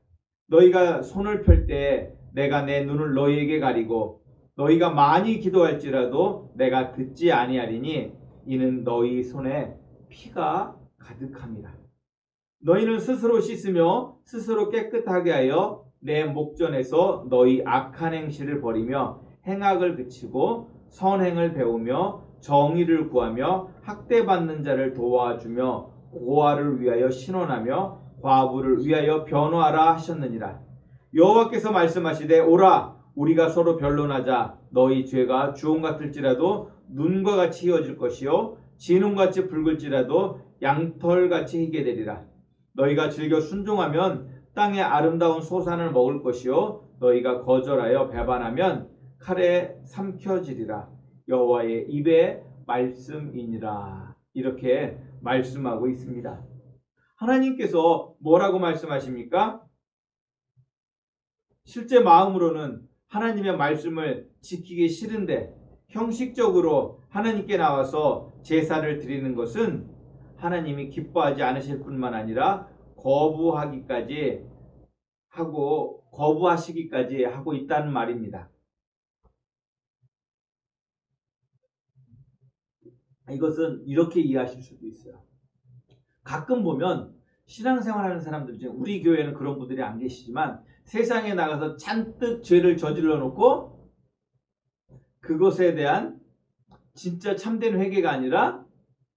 너희가 손을 펼 때 내가 내 눈을 너희에게 가리고 너희가 많이 기도할지라도 내가 듣지 아니하리니 이는 너희 손에 피가 가득함이라. 너희는 스스로 씻으며 스스로 깨끗하게 하여 내 목전에서 너희 악한 행실을 버리며 행악을 그치고 선행을 배우며 정의를 구하며 학대받는 자를 도와주며 고아를 위하여 신원하며 과부를 위하여 변호하라 하셨느니라. 여호와께서 말씀하시되 오라 우리가 서로 변론하자. 너희 죄가 주홍 같을지라도 눈과 같이 희어질 것이요 진홍같이 붉을지라도 양털같이 희게 되리라. 너희가 즐겨 순종하면 땅의 아름다운 소산을 먹을 것이요 너희가 거절하여 배반하면 칼에 삼켜지리라. 여호와의 입의 말씀이니라. 이렇게 말씀하고 있습니다. 하나님께서 뭐라고 말씀하십니까? 실제 마음으로는 하나님의 말씀을 지키기 싫은데 형식적으로 하나님께 나와서 제사를 드리는 것은 하나님이 기뻐하지 않으실 뿐만 아니라 거부하시기까지 하고 있다는 말입니다. 이것은 이렇게 이해하실 수도 있어요. 가끔 보면 신앙생활하는 사람들 중에 우리 교회는 그런 분들이 안 계시지만 세상에 나가서 잔뜩 죄를 저질러 놓고 그것에 대한 진짜 참된 회개가 아니라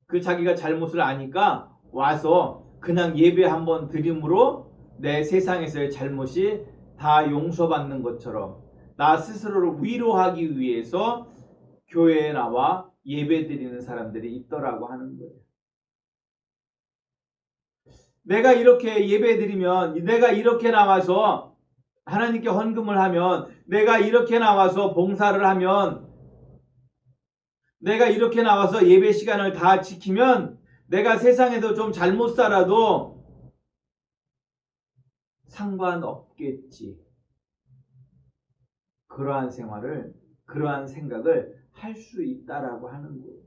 그 자기가 잘못을 아니까 와서 그냥 예배 한번 드림으로 내 세상에서의 잘못이 다 용서받는 것처럼 나 스스로를 위로하기 위해서 교회에 나와 예배 드리는 사람들이 있더라고 하는 거예요. 내가 이렇게 예배 드리면, 내가 이렇게 나와서 하나님께 헌금을 하면, 내가 이렇게 나와서 봉사를 하면, 내가 이렇게 나와서 예배 시간을 다 지키면 내가 세상에도 좀 잘못 살아도 상관없겠지. 그러한 생활을, 그러한 생각을 할 수 있다라고 하는 거예요.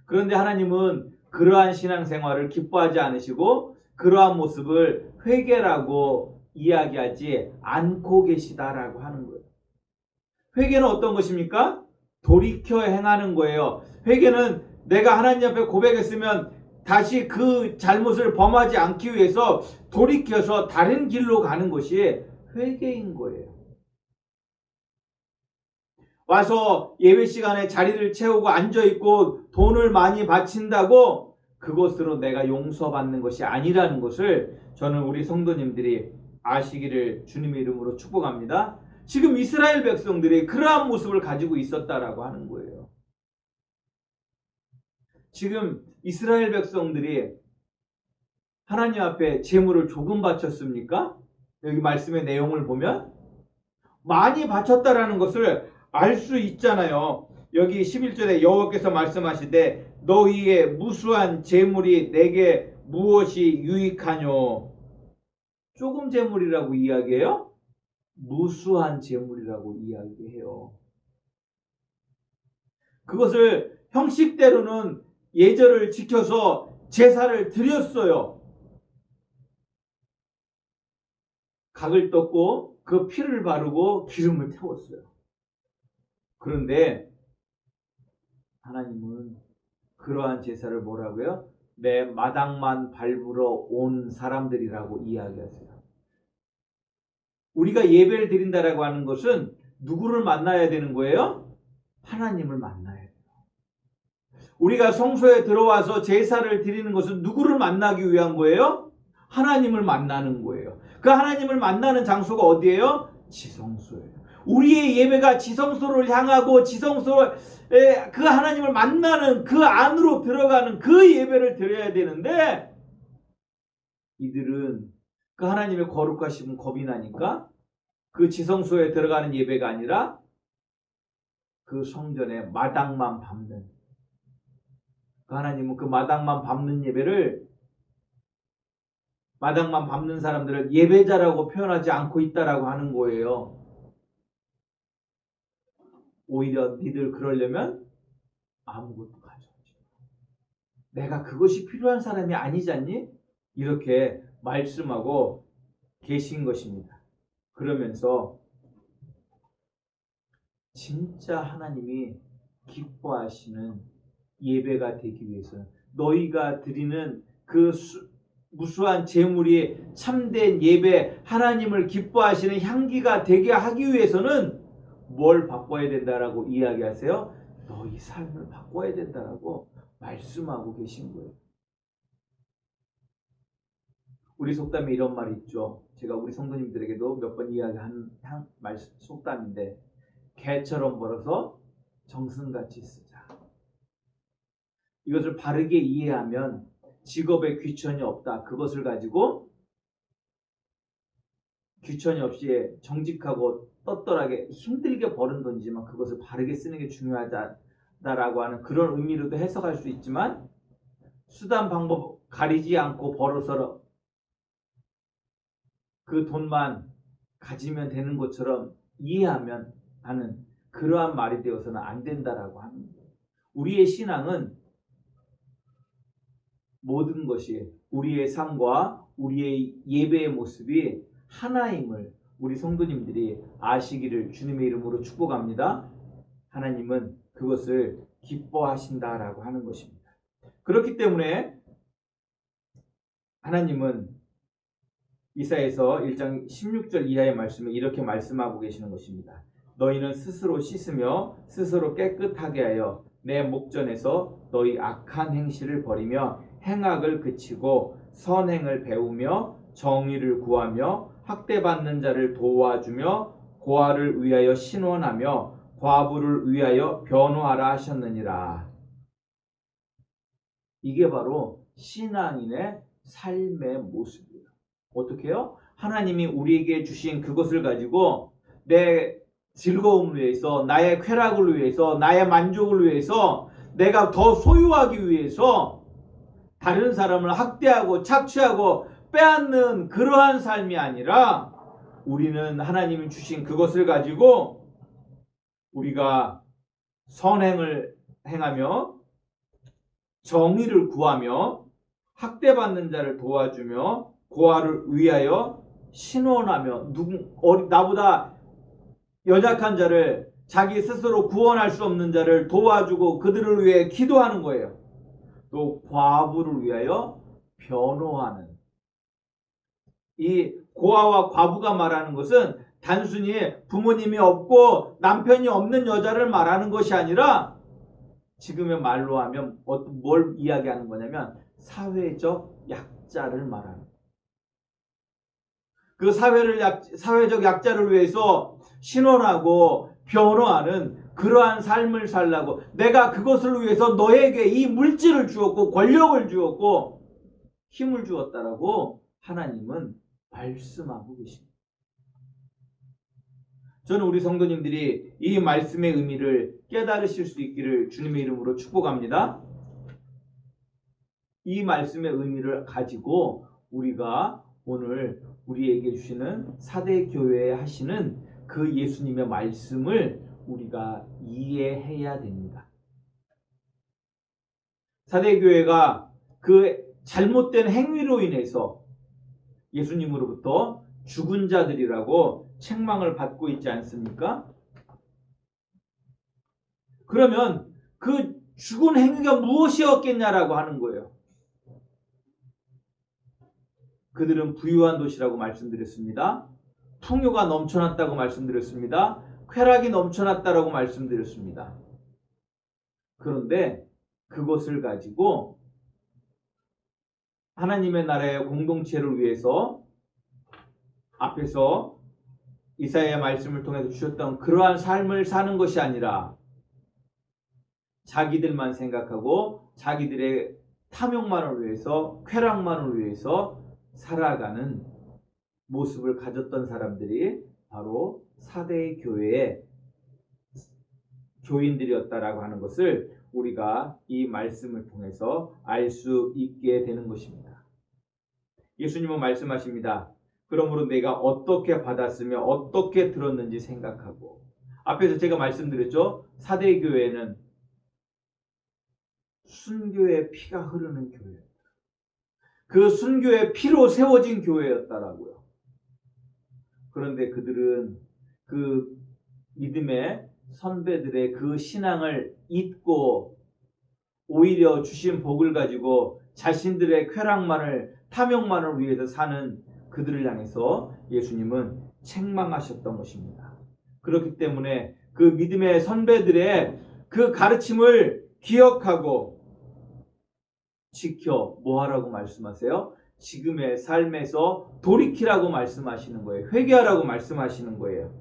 그런데 하나님은 그러한 신앙생활을 기뻐하지 않으시고 그러한 모습을 회개라고 이야기하지 않고 계시다라고 하는 거예요. 회개는 어떤 것입니까? 돌이켜 행하는 거예요. 회개는 내가 하나님 앞에 고백했으면 다시 그 잘못을 범하지 않기 위해서 돌이켜서 다른 길로 가는 것이 회개인 거예요. 와서 예배 시간에 자리를 채우고 앉아있고 돈을 많이 바친다고 그것으로 내가 용서받는 것이 아니라는 것을 저는 우리 성도님들이 아시기를 주님의 이름으로 축복합니다. 지금 이스라엘 백성들이 그러한 모습을 가지고 있었다라고 하는 거예요. 지금 이스라엘 백성들이 하나님 앞에 제물을 조금 바쳤습니까? 여기 말씀의 내용을 보면 많이 바쳤다라는 것을 알 수 있잖아요. 여기 11절에 여호와께서 말씀하시되 너희의 무수한 제물이 내게 무엇이 유익하뇨? 조금 제물이라고 이야기해요? 무수한 제물이라고 이야기해요. 그것을 형식대로는 예절을 지켜서 제사를 드렸어요. 각을 떴고 그 피를 바르고 기름을 태웠어요. 그런데 하나님은 그러한 제사를 뭐라고요? 내 마당만 밟으러 온 사람들이라고 이야기하세요. 우리가 예배를 드린다라고 하는 것은 누구를 만나야 되는 거예요? 하나님을 만나야 돼요. 우리가 성소에 들어와서 제사를 드리는 것은 누구를 만나기 위한 거예요? 하나님을 만나는 거예요. 그 하나님을 만나는 장소가 어디예요? 지성소예요. 우리의 예배가 지성소를 향하고 지성소에 그 하나님을 만나는 그 안으로 들어가는 그 예배를 드려야 되는데, 이들은 그 하나님의 거룩하심은 겁이 나니까 그 지성소에 들어가는 예배가 아니라 그 성전의 마당만 밟는, 그 하나님은 그 마당만 밟는 예배를, 마당만 밟는 사람들을 예배자라고 표현하지 않고 있다라고 하는 거예요. 오히려 니들 그러려면 아무것도 가져오지 마. 내가 그것이 필요한 사람이 아니잖니? 이렇게 말씀하고 계신 것입니다. 그러면서 진짜 하나님이 기뻐하시는 예배가 되기 위해서는, 너희가 드리는 그 무수한 제물이 참된 예배, 하나님을 기뻐하시는 향기가 되게 하기 위해서는 뭘 바꿔야 된다라고 이야기하세요? 너희 삶을 바꿔야 된다라고 말씀하고 계신 거예요. 우리 속담에 이런 말이 있죠. 제가 우리 성도님들에게도 몇 번 이야기한 속담인데, 개처럼 벌어서 정승같이 쓰자. 이것을 바르게 이해하면 직업에 귀천이 없다. 그것을 가지고 귀천이 없이 정직하고 떳떳하게 힘들게 버는 돈이지만 그것을 바르게 쓰는 게 중요하다라고 하는 그런 의미로도 해석할 수 있지만, 수단 방법 가리지 않고 벌어서 그 돈만 가지면 되는 것처럼 이해하면 하는 그러한 말이 되어서는 안 된다라고 하는 거예요. 우리의 신앙은 모든 것이, 우리의 삶과 우리의 예배의 모습이 하나임을 우리 성도님들이 아시기를 주님의 이름으로 축복합니다. 하나님은 그것을 기뻐하신다라고 하는 것입니다. 그렇기 때문에 하나님은 이사야서 1장 16절 이하의 말씀에 이렇게 말씀하고 계시는 것입니다. 너희는 스스로 씻으며 스스로 깨끗하게 하여 내 목전에서 너희 악한 행실을 버리며 행악을 그치고 선행을 배우며 정의를 구하며 학대받는 자를 도와주며 고아를 위하여 신원하며 과부를 위하여 변호하라 하셨느니라. 이게 바로 신앙인의 삶의 모습이에요. 어떻게 해요? 하나님이 우리에게 주신 그것을 가지고 내 즐거움을 위해서, 나의 쾌락을 위해서, 나의 만족을 위해서, 내가 더 소유하기 위해서 다른 사람을 학대하고 착취하고 빼앗는 그러한 삶이 아니라, 우리는 하나님이 주신 그것을 가지고 우리가 선행을 행하며 정의를 구하며 학대받는 자를 도와주며 고아를 위하여 신원하며, 나보다 연약한 자를, 자기 스스로 구원할 수 없는 자를 도와주고 그들을 위해 기도하는 거예요. 또 과부를 위하여 변호하는, 이 고아와 과부가 말하는 것은 단순히 부모님이 없고 남편이 없는 여자를 말하는 것이 아니라, 지금의 말로 하면 뭘 이야기하는 거냐면 사회적 약자를 말하는 거예요. 그 사회적 약자를 위해서 신원하고 변호하는 그러한 삶을 살라고, 내가 그것을 위해서 너에게 이 물질을 주었고 권력을 주었고 힘을 주었다라고 하나님은 말씀하고 계십니다. 저는 우리 성도님들이 이 말씀의 의미를 깨달으실 수 있기를 주님의 이름으로 축복합니다. 이 말씀의 의미를 가지고 우리가 오늘 우리에게 주시는 사대교회에 하시는 그 예수님의 말씀을 우리가 이해해야 됩니다. 사대교회가 그 잘못된 행위로 인해서 예수님으로부터 죽은 자들이라고 책망을 받고 있지 않습니까? 그러면 그 죽은 행위가 무엇이었겠냐라고 하는 거예요. 그들은 부유한 도시라고 말씀드렸습니다. 풍요가 넘쳐났다고 말씀드렸습니다. 쾌락이 넘쳐났다라고 말씀드렸습니다. 그런데 그것을 가지고 하나님의 나라의 공동체를 위해서 앞에서 이사야의 말씀을 통해서 주셨던 그러한 삶을 사는 것이 아니라 자기들만 생각하고 자기들의 탐욕만을 위해서, 쾌락만을 위해서 살아가는 모습을 가졌던 사람들이 바로 사대 교회의 교인들이었다라고 하는 것을 우리가 이 말씀을 통해서 알 수 있게 되는 것입니다. 예수님은 말씀하십니다. 그러므로 내가 어떻게 받았으며 어떻게 들었는지 생각하고, 앞에서 제가 말씀드렸죠. 사대 교회는 순교의 피가 흐르는 교회, 그 순교의 피로 세워진 교회였다라고요. 그런데 그들은 그 믿음의 선배들의 그 신앙을 잊고 오히려 주신 복을 가지고 자신들의 쾌락만을, 탐욕만을 위해서 사는 그들을 향해서 예수님은 책망하셨던 것입니다. 그렇기 때문에 그 믿음의 선배들의 그 가르침을 기억하고 지켜 뭐하라고 말씀하세요? 지금의 삶에서 돌이키라고 말씀하시는 거예요. 회개하라고 말씀하시는 거예요.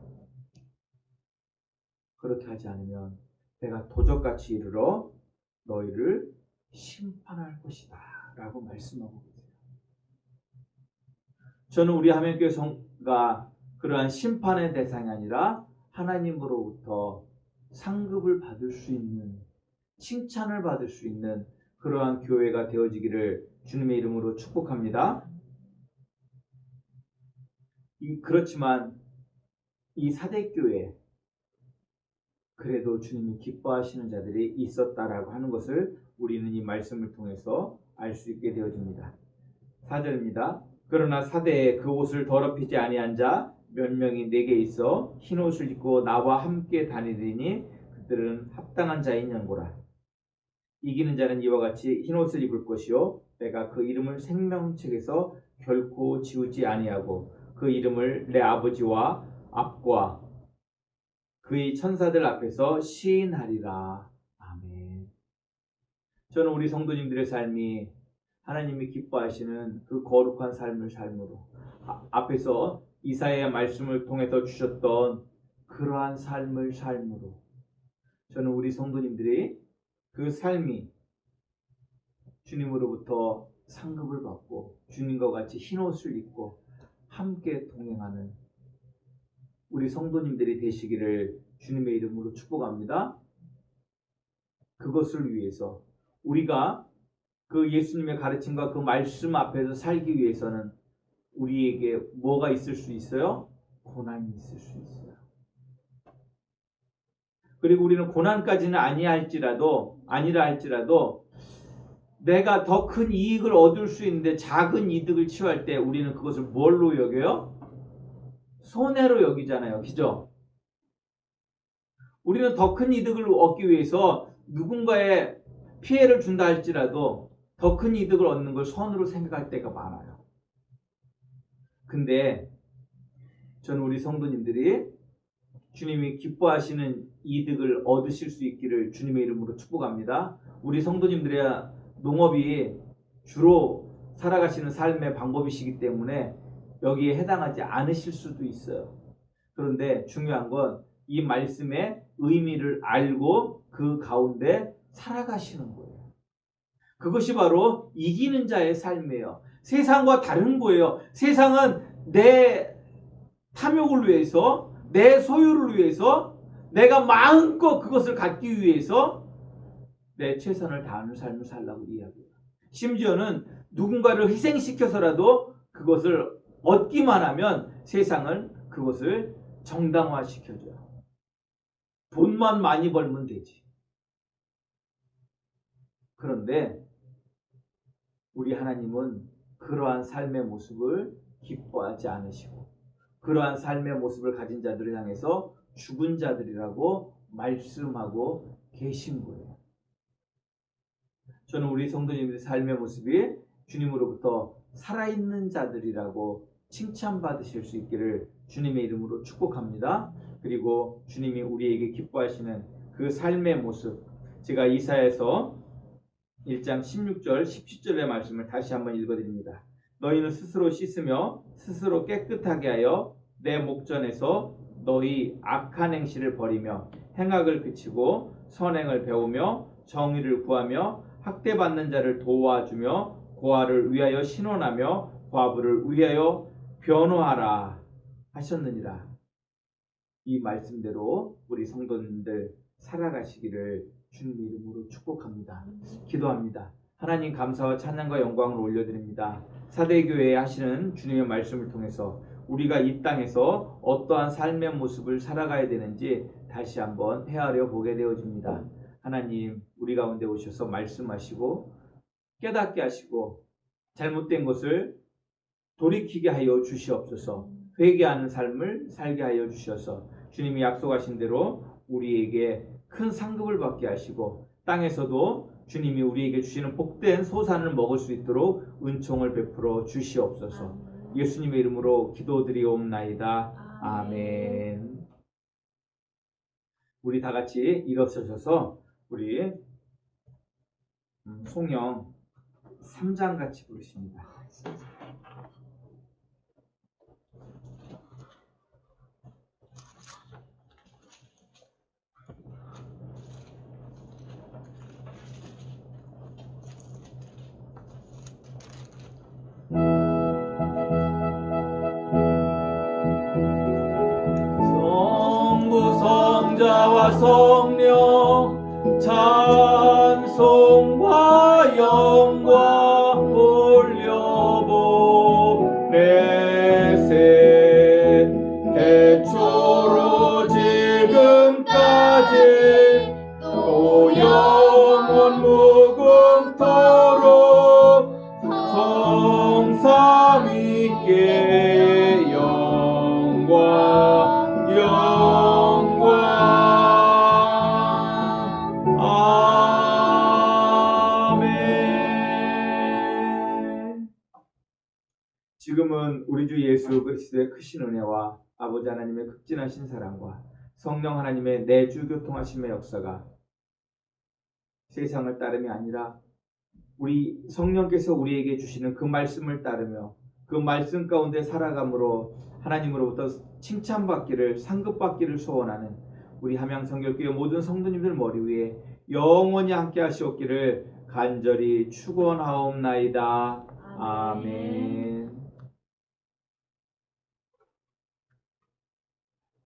그렇게 하지 않으면 내가 도적같이 이르러 너희를 심판할 것이다 라고 말씀하고 계세요. 저는 우리 하명교회 성가 그러한 심판의 대상이 아니라 하나님으로부터 상급을 받을 수 있는, 칭찬을 받을 수 있는 그러한 교회가 되어지기를 주님의 이름으로 축복합니다. 그렇지만 이 사대교회 그래도 주님이 기뻐하시는 자들이 있었다라고 하는 것을 우리는 이 말씀을 통해서 알 수 있게 되어집니다. 4절입니다. 그러나 사대에 그 옷을 더럽히지 아니한 자 몇 명이 내게 있어 흰 옷을 입고 나와 함께 다니리니 그들은 합당한 자인 연고라. 이기는 자는 이와 같이 흰 옷을 입을 것이요 내가 그 이름을 생명책에서 결코 지우지 아니하고 그 이름을 내 아버지와 앞과 그의 천사들 앞에서 시인하리라. 아멘. 저는 우리 성도님들의 삶이 하나님이 기뻐하시는 그 거룩한 삶을 삶으로, 앞에서 이사야의 말씀을 통해서 주셨던 그러한 삶을 삶으로, 저는 우리 성도님들이 그 삶이 주님으로부터 상급을 받고 주님과 같이 흰옷을 입고 함께 동행하는 우리 성도님들이 되시기를 주님의 이름으로 축복합니다. 그것을 위해서 우리가 그 예수님의 가르침과 그 말씀 앞에서 살기 위해서는 우리에게 뭐가 있을 수 있어요? 고난이 있을 수 있어요. 그리고 우리는 고난까지는 아니라 할지라도 내가 더 큰 이익을 얻을 수 있는데 작은 이득을 취할 때 우리는 그것을 뭘로 여겨요? 손해로 여기잖아요. 그죠? 우리는 더 큰 이득을 얻기 위해서 누군가의 피해를 준다 할지라도 더 큰 이득을 얻는 걸 선으로 생각할 때가 많아요. 근데 저는 우리 성도님들이 주님이 기뻐하시는 이득을 얻으실 수 있기를 주님의 이름으로 축복합니다. 우리 성도님들의 농업이 주로 살아가시는 삶의 방법이시기 때문에 여기에 해당하지 않으실 수도 있어요. 그런데 중요한 건 이 말씀의 의미를 알고 그 가운데 살아가시는 거예요. 그것이 바로 이기는 자의 삶이에요. 세상과 다른 거예요. 세상은 내 탐욕을 위해서, 내 소유를 위해서, 내가 마음껏 그것을 갖기 위해서 내 최선을 다하는 삶을 살라고 이야기해요. 심지어는 누군가를 희생시켜서라도 그것을 얻기만 하면 세상은 그것을 정당화시켜줘요. 돈만 많이 벌면 되지. 그런데 우리 하나님은 그러한 삶의 모습을 기뻐하지 않으시고 그러한 삶의 모습을 가진 자들을 향해서 죽은 자들이라고 말씀하고 계신 거예요. 저는 우리 성도님들의 삶의 모습이 주님으로부터 살아있는 자들이라고 칭찬받으실 수 있기를 주님의 이름으로 축복합니다. 그리고 주님이 우리에게 기뻐하시는 그 삶의 모습, 제가 이사야에서 1장 16절 17절의 말씀을 다시 한번 읽어드립니다. 너희는 스스로 씻으며 스스로 깨끗하게 하여 내 목전에서 너희 악한 행실을 버리며 행악을 그치고 선행을 배우며 정의를 구하며 학대받는 자를 도와주며 고아를 위하여 신원하며 과부를 위하여 변호하라 하셨느니라. 이 말씀대로 우리 성도님들 살아가시기를 주님 이름으로 축복합니다. 기도합니다. 하나님 감사와 찬양과 영광을 올려드립니다. 사대교회에 하시는 주님의 말씀을 통해서 우리가 이 땅에서 어떠한 삶의 모습을 살아가야 되는지 다시 한번 헤아려 보게 되어집니다. 하나님 우리 가운데 오셔서 말씀하시고 깨닫게 하시고 잘못된 것을 돌이키게 하여 주시옵소서. 회개하는 삶을 살게 하여 주셔서 주님이 약속하신 대로 우리에게 큰 상급을 받게 하시고 땅에서도 주님이 우리에게 주시는 복된 소산을 먹을 수 있도록 은총을 베풀어 주시옵소서. 예수님의 이름으로 기도드리옵나이다. 아멘. 우리 다 같이 일어서셔서 우리 송영 3장 같이 부르십니다. 성부 성자와 성령 찬송과 영광 올려보내세 태초로 지금까지 또 영원 무궁토록 성삼위께 영광 아멘. 지금은 우리 주 예수 그리스도의 크신 은혜와 아버지 하나님의 극진하신 사랑과 성령 하나님의 내주 교통하심의 역사가 세상을 따름이 아니라 우리 성령께서 우리에게 주시는 그 말씀을 따르며 그 말씀 가운데 살아감으로 하나님으로부터 칭찬받기를 상급받기를 소원하는 우리 함양성결교회 모든 성도님들 머리 위에 영원히 함께 하시옵기를 간절히 축원하옵나이다. 아멘.